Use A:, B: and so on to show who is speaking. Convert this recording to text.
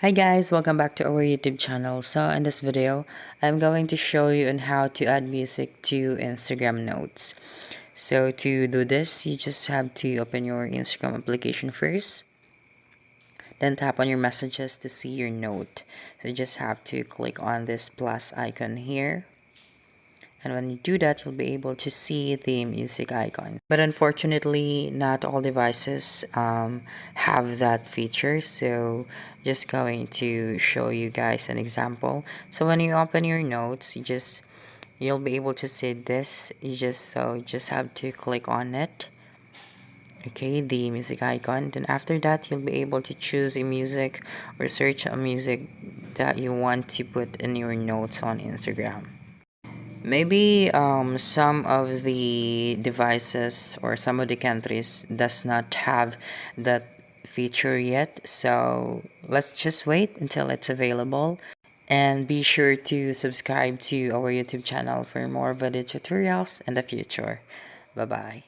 A: Hi guys, welcome back to our YouTube channel. So in this video, I'm going to show you on how to add music to Instagram Notes. So to do this, you just have to open your Instagram application first. Then tap on your messages to see your note. So you just have to click on this plus icon here. And when you do that, you'll be able to see the music icon. But unfortunately, not all devices have that feature. So just going to show you guys an example. So when you open your notes, you'll be able to see this. You just have to click on it. Okay, the music icon. Then after that, you'll be able to choose a music or search a music that you want to put in your notes on Instagram. Maybe some of the devices or some of the countries does not have that feature yet. So let's just wait until it's available. And be sure to subscribe to our YouTube channel for more video tutorials in the future. Bye bye.